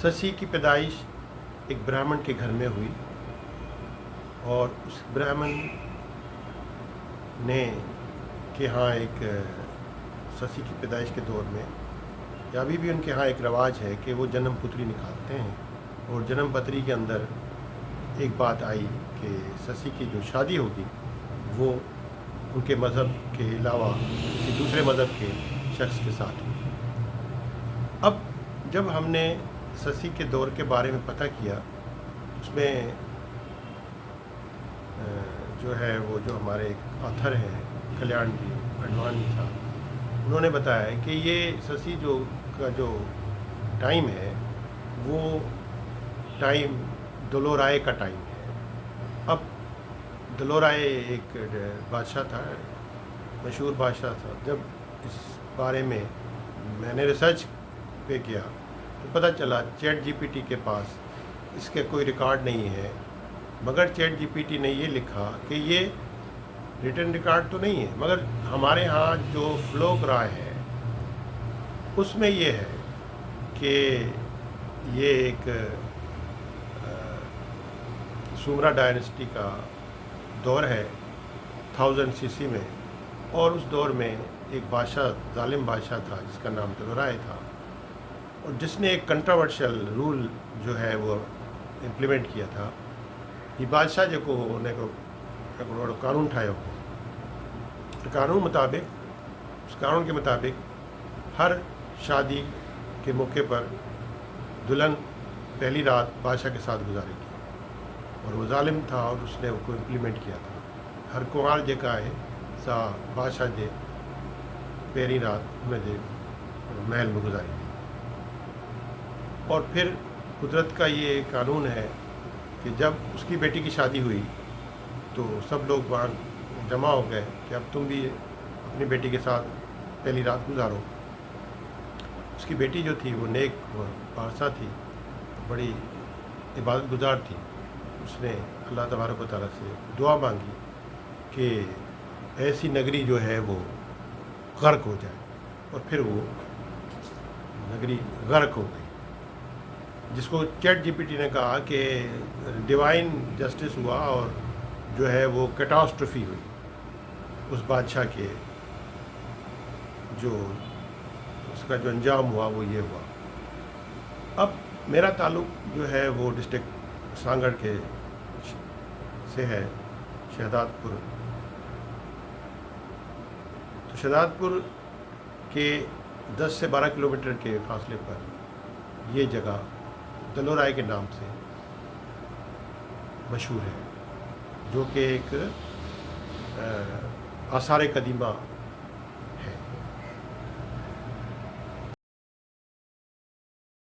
سسی کی پیدائش ایک برہمن کے گھر میں ہوئی، اور اس برہمن نے کے ہاں ایک سسی کی پیدائش کے دور میں، یا ابھی بھی ان کے ہاں ایک رواج ہے کہ وہ جنم پتری نکالتے ہیں، اور جنم پتری کے اندر ایک بات آئی کہ سسی کی جو شادی ہوگی وہ ان کے مذہب کے علاوہ کسی دوسرے مذہب کے شخص کے ساتھ ہوگی۔ اب جب ہم نے سسی کے دور کے بارے میں پتہ کیا، اس میں جو ہے وہ جو ہمارے ایک آتھر ہیں کلیان جی اڈوانی صاحب، انہوں نے بتایا کہ یہ سسی کا جو ٹائم ہے وہ ٹائم دلورائے کا ٹائم ہے۔ اب دلورائے ایک بادشاہ تھا، مشہور بادشاہ تھا۔ جب اس بارے میں نے ریسرچ پہ کیا تو پتہ چلا چیٹ جی پی ٹی کے پاس اس کے کوئی ریکارڈ نہیں ہے، مگر چیٹ جی پی ٹی نے یہ لکھا کہ یہ ریٹن ریکارڈ تو نہیں ہے، مگر ہمارے ہاں جو فلوک رائے ہے اس میں یہ ہے کہ یہ ایک سومرا ڈائنسٹی کا دور ہے 1000 CC میں، اور اس دور میں ایک بادشاہ، ظالم بادشاہ تھا جس کا نام دلورائے تھا، اور جس نے ایک کنٹراورشل رول جو ہے وہ امپلیمنٹ کیا تھا۔ یہ بادشاہ جو کو ہونے کو قانون ٹھایا ہو، قانون مطابق، اس قانون کے مطابق ہر شادی کے موقع پر دلہن پہلی رات بادشاہ کے ساتھ گزارے گی، اور وہ ظالم تھا اور اس نے وہ کو امپلیمنٹ کیا تھا۔ ہر کنوار جے کا ہے سا بادشاہ جے پہلی رات میں محل میں گزاری گئی۔ اور پھر قدرت کا یہ قانون ہے کہ جب اس کی بیٹی کی شادی ہوئی تو سب لوگ وہاں جمع ہو گئے کہ اب تم بھی اپنی بیٹی کے ساتھ پہلی رات گزارو۔ اس کی بیٹی جو تھی وہ نیک پارسا تھی، بڑی عبادت گزار تھی۔ اس نے اللہ تبارک و تعالیٰ سے دعا مانگی کہ ایسی نگری جو ہے وہ غرق ہو جائے، اور پھر وہ نگری غرق ہو گئی، جس کو چیٹ جی پی ٹی نے کہا کہ ڈیوائن جسٹس ہوا، اور جو ہے وہ کیٹاسٹرفی ہوئی اس بادشاہ کے، جو اس کا جو انجام ہوا وہ یہ ہوا۔ اب میرا تعلق جو ہے وہ ڈسٹرکٹ سانگڑ کے سے ہے، شہداد پور۔ تو شہداد پور کے 10 سے 12 کلومیٹر کے فاصلے پر یہ جگہ دلورائے کے نام سے مشہور ہے، جو کہ ایک آثار قدیمہ ہے۔